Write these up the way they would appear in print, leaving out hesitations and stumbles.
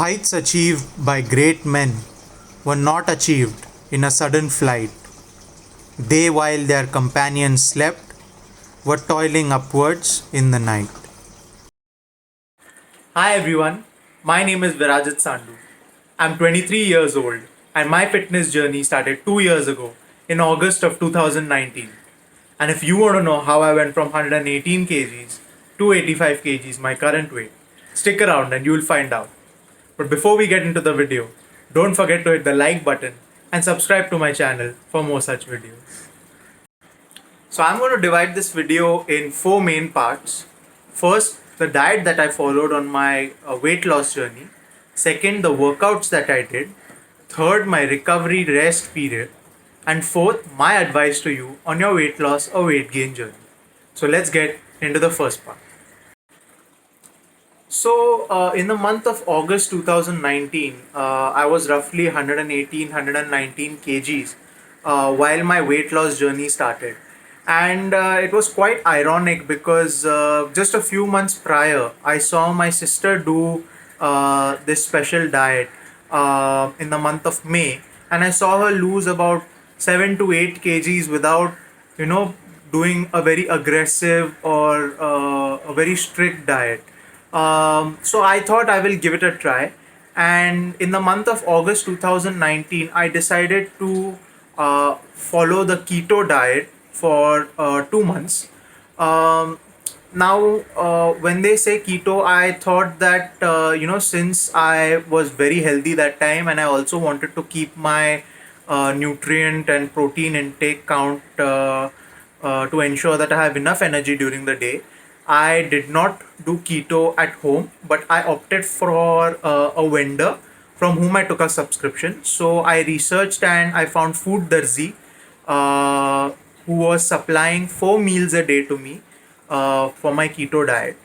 Heights achieved by great men were not achieved in a sudden flight. They, while their companions slept, were toiling upwards in the night. Hi everyone, my name is Virajit Sandhu. I'm 23 years old and my fitness journey started 2 years ago in August of 2019. And if you want to know how I went from 118 kgs to 85 kgs, my current weight, stick around and you'll find out. But before we get into the video, don't forget to hit the like button and subscribe to my channel for more such videos. So I'm going to divide this video in four main parts. First, the diet that I followed on my weight loss journey. Second, the workouts that I did. Third, my recovery rest period. And fourth, my advice to you on your weight loss or weight gain journey. So let's get into the first part. So, in the month of August 2019, I was roughly 118, 119 kgs while my weight loss journey started. And it was quite ironic because just a few months prior, I saw my sister do this special diet in the month of May, and I saw her lose about 7 to 8 kgs without, you know, doing a very aggressive or a very strict diet. So I thought I will give it a try. And in the month of August 2019, I decided to follow the keto diet for 2 months. Um, now, when they say keto, I thought that, since I was very healthy that time and I also wanted to keep my nutrient and protein intake count to ensure that I have enough energy during the day. I did not do keto at home, but I opted for a vendor from whom I took a subscription. So I researched and I found Food Darzi, who was supplying 4 meals a day to me for my keto diet.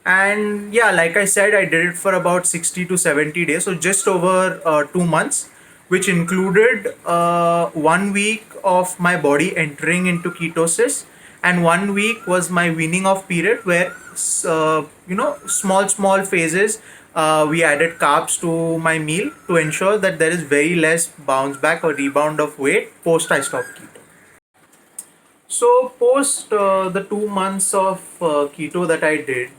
And yeah, like I said, I did it for about 60 to 70 days, so just over 2 months, which included 1 week of my body entering into ketosis, and 1 week was my weaning off period where small phases we added carbs to my meal to ensure that there is very less bounce back or rebound of weight post I stopped keto. So post the 2 months of keto that I did,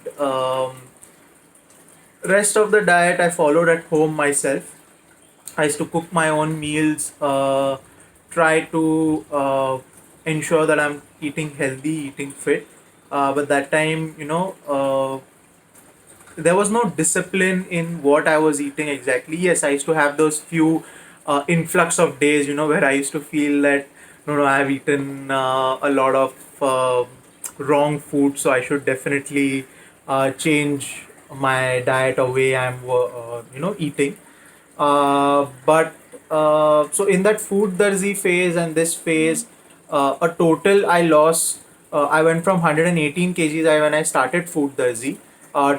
rest of the diet I followed at home myself. I used to cook my own meals, try to ensure that I'm eating healthy, eating fit. But that time, there was no discipline in what I was eating exactly. Yes, I used to have those few influx of days, where I used to feel that, no, I've eaten a lot of wrong food, so I should definitely change my diet or way I'm, eating. But so in that Food Darzi phase and this phase, a total I lost. I went from 118 kgs when I started Food Darzi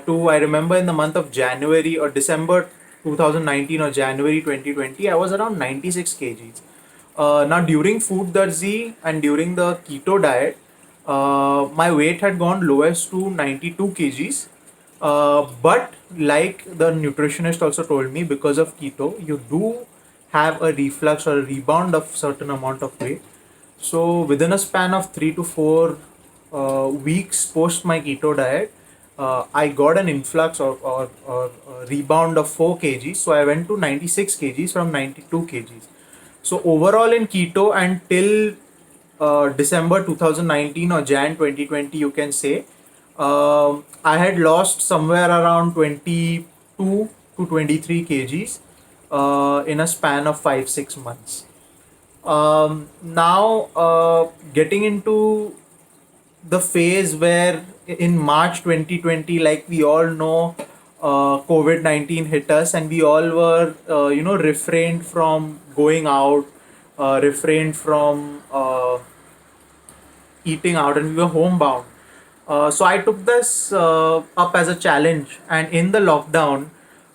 to, I remember, in the month of January or December 2019 or January 2020, I was around 96 kgs. Now during Food Darzi and during the keto diet, my weight had gone lowest to 92 kgs. But like the nutritionist also told me, because of keto, you do have a reflux or a rebound of certain amount of weight. So within a span of 3 to 4 weeks post my keto diet, I got an influx or a rebound of 4 kgs. So I went to 96 kgs from 92 kgs. So overall in keto until December 2019 or Jan 2020, you can say, I had lost somewhere around 22 to 23 kgs in a span of 5 6 months. Now, getting into the phase where in March 2020, like we all know, COVID-19 hit us, and we all were, refrained from going out, refrained from eating out, and we were homebound. So I took this up as a challenge, and in the lockdown,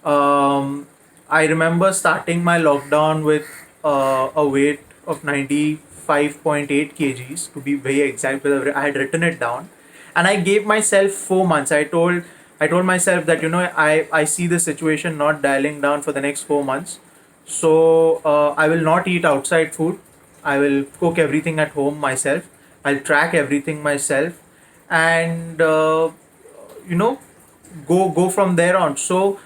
I remember starting my lockdown with a weight of 95.8 kgs to be very exact. Because I had written it down, and I gave myself 4 months. I told I told myself that I see the situation not dialing down for the next 4 months, so I will not eat outside food. I will cook everything at home myself. I'll track everything myself, and you know go from there on. So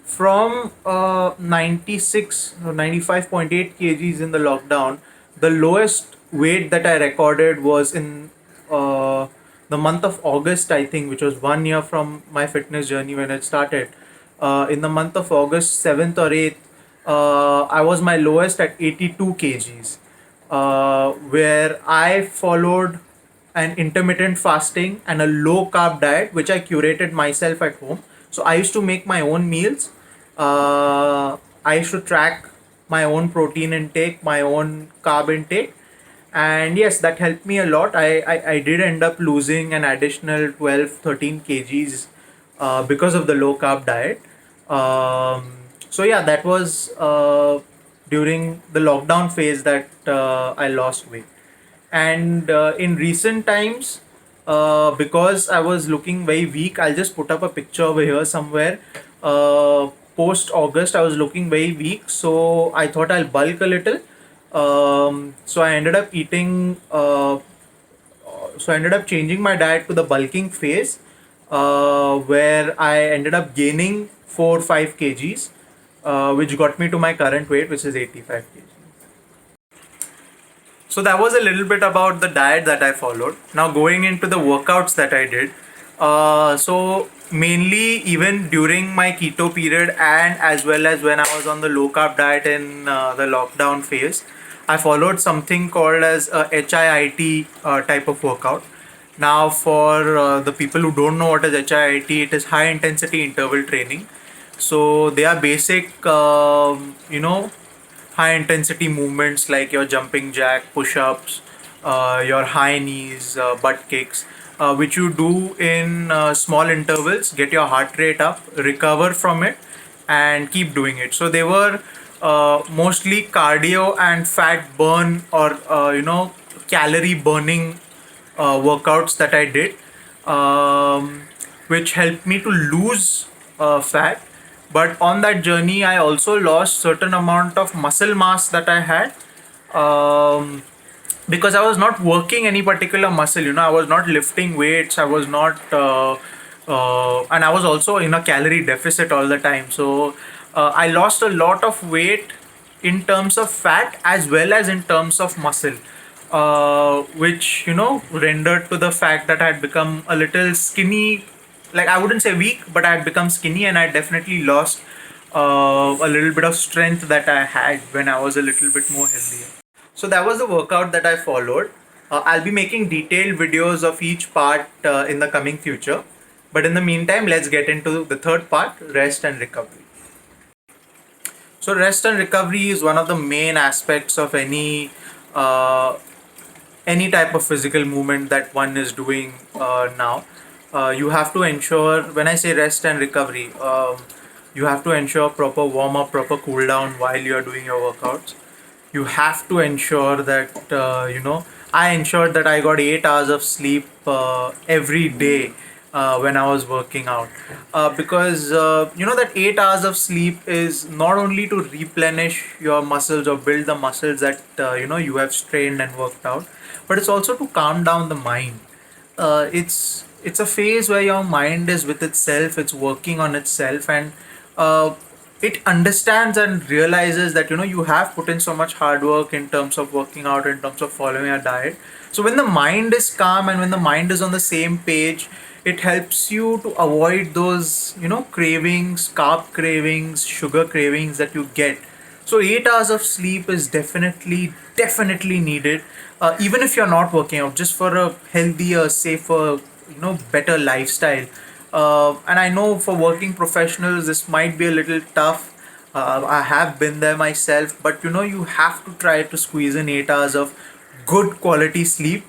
from 96 or 95.8 kgs in the lockdown, the lowest weight that I recorded was in the month of August, I think, which was 1 year from my fitness journey when it started. In the month of August 7th or 8th, I was my lowest at 82 kgs, where I followed an intermittent fasting and a low carb diet, which I curated myself at home. So I used to make my own meals. I used to track my own protein intake, my own carb intake, and yes, that helped me a lot. I did end up losing an additional 12, 13 kgs because of the low carb diet. So yeah, that was during the lockdown phase that I lost weight. And in recent times, because I was looking very weak, I'll just put up a picture over here somewhere. Post August, I was looking very weak, so I thought I'll bulk a little. So I ended up so I ended up changing my diet to the bulking phase, where I ended up gaining 4 5 kgs, which got me to my current weight, which is 85 kgs. So that was a little bit about the diet that I followed. Now going into the workouts that I did. So mainly even during my keto period and as well as when I was on the low carb diet in the lockdown phase, I followed something called as a HIIT type of workout. Now for the people who don't know what is HIIT, it is high intensity interval training. So they are basic, high intensity movements like your jumping jack, push ups, your high knees, butt kicks, which you do in small intervals, get your heart rate up, recover from it, and keep doing it. So they were mostly cardio and fat burn, or calorie burning workouts that I did, um, which helped me to lose fat. But on that journey, I also lost certain amount of muscle mass that I had, um, because I was not working any particular muscle. I was not lifting weights. I was not, and I was also in a calorie deficit all the time. So I lost a lot of weight in terms of fat as well as in terms of muscle, which rendered to the fact that I had become a little skinny. Like, I wouldn't say weak, but I had become skinny, and I definitely lost a little bit of strength that I had when I was a little bit more healthier. So that was the workout that I followed. I'll be making detailed videos of each part in the coming future. But in the meantime, let's get into the third part, rest and recovery. So rest and recovery is one of the main aspects of uh, any type of physical movement that one is doing now. You have to ensure, when I say rest and recovery, you have to ensure proper warm up, proper cool down while you are doing your workouts. You have to ensure that I ensured that I got 8 hours of sleep every day when I was working out, because that 8 hours of sleep is not only to replenish your muscles or build the muscles that you have strained and worked out, but it's also to calm down the mind. It's a phase where your mind is with itself, it's working on itself, and uh, it understands and realizes that you have put in so much hard work in terms of working out, in terms of following a diet. So when the mind is calm and when the mind is on the same page, it helps you to avoid those cravings, carb cravings, sugar cravings that you get. So 8 hours of sleep is definitely needed, even if you're not working out, just for a healthier, safer, better lifestyle. And I know for working professionals, this might be a little tough. I have been there myself, but you have to try to squeeze in 8 hours of good quality sleep,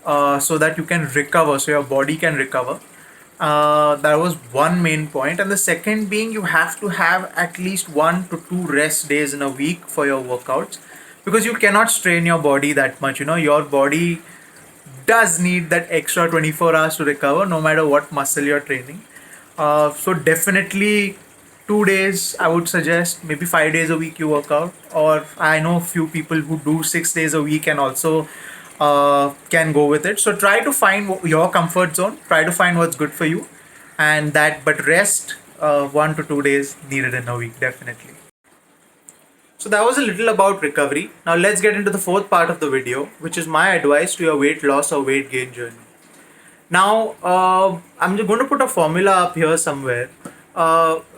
so that you can recover, so your body can recover. That was one main point, and the second being, you have to have at least 1 to 2 rest days in a week for your workouts, because you cannot strain your body that much. Your body does need that extra 24 hours to recover, no matter what muscle you're training. So definitely 2 days I would suggest, maybe 5 days a week you work out, or I know few people who do 6 days a week and also can go with it. So try to find your comfort zone, try to find what's good for you, and that, but rest 1 to 2 days needed in a week, definitely. So that was a little about recovery. Now let's get into the fourth part of the video, which is my advice to your weight loss or weight gain journey. Now, I'm just going to put a formula up here somewhere.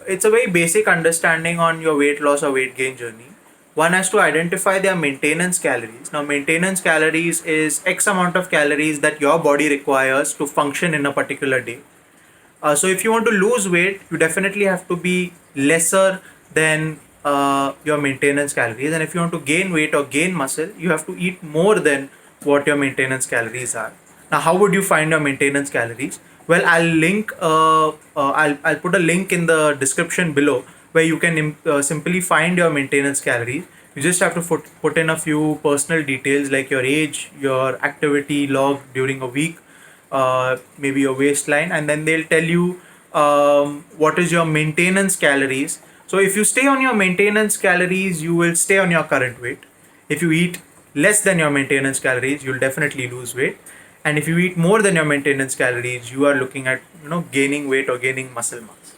It's a very basic understanding on your weight loss or weight gain journey. One has to identify their maintenance calories. Now, maintenance calories is X amount of calories that your body requires to function in a particular day. So if you want to lose weight, you definitely have to be lesser than your maintenance calories. And if you want to gain weight or gain muscle, you have to eat more than what your maintenance calories are. Now, how would you find your maintenance calories? Well, I'll put a link in the description below where you can simply find your maintenance calories. You just have to put in a few personal details like your age, your activity log during a week, maybe your waistline, and then they'll tell you what is your maintenance calories. So if you stay on your maintenance calories, you will stay on your current weight. If you eat less than your maintenance calories, you'll definitely lose weight. And if you eat more than your maintenance calories, you are looking at gaining weight or gaining muscle mass.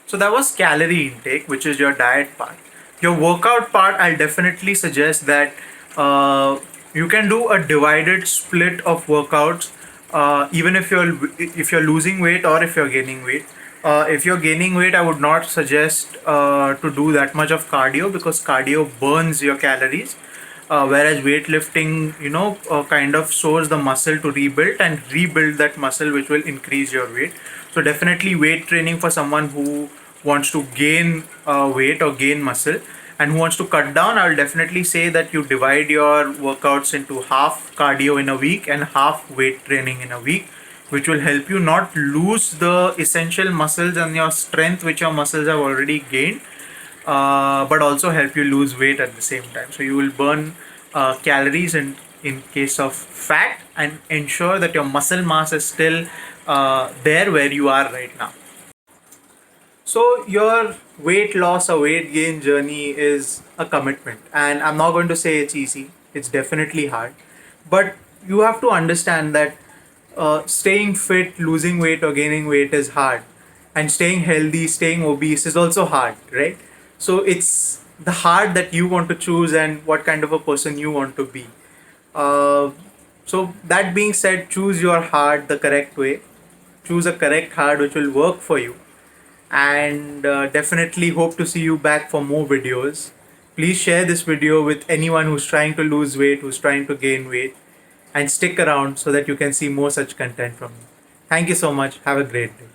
So that was calorie intake, which is your diet part. Your workout part, I'll definitely suggest that you can do a divided split of workouts, even if you're losing weight or if you're gaining weight. If you're gaining weight, I would not suggest to do that much of cardio because cardio burns your calories. Whereas weightlifting, kind of shows the muscle to rebuild and rebuild that muscle, which will increase your weight. So definitely weight training for someone who wants to gain weight or gain muscle and who wants to cut down, I will definitely say that you divide your workouts into half cardio in a week and half weight training in a week, which will help you not lose the essential muscles and your strength which your muscles have already gained, but also help you lose weight at the same time. So you will burn calories in case of fat and ensure that your muscle mass is still there where you are right now. So your weight loss or weight gain journey is a commitment, and I'm not going to say it's easy. It's definitely hard, but you have to understand that staying fit, losing weight or gaining weight is hard, and staying healthy, staying obese is also hard, right? So it's the hard that you want to choose and what kind of a person you want to be. So that being said, choose your hard the correct way. Choose a correct hard which will work for you, and definitely hope to see you back for more videos. Please share this video with anyone who's trying to lose weight, who's trying to gain weight, and stick around so that you can see more such content from me. Thank you so much. Have a great day.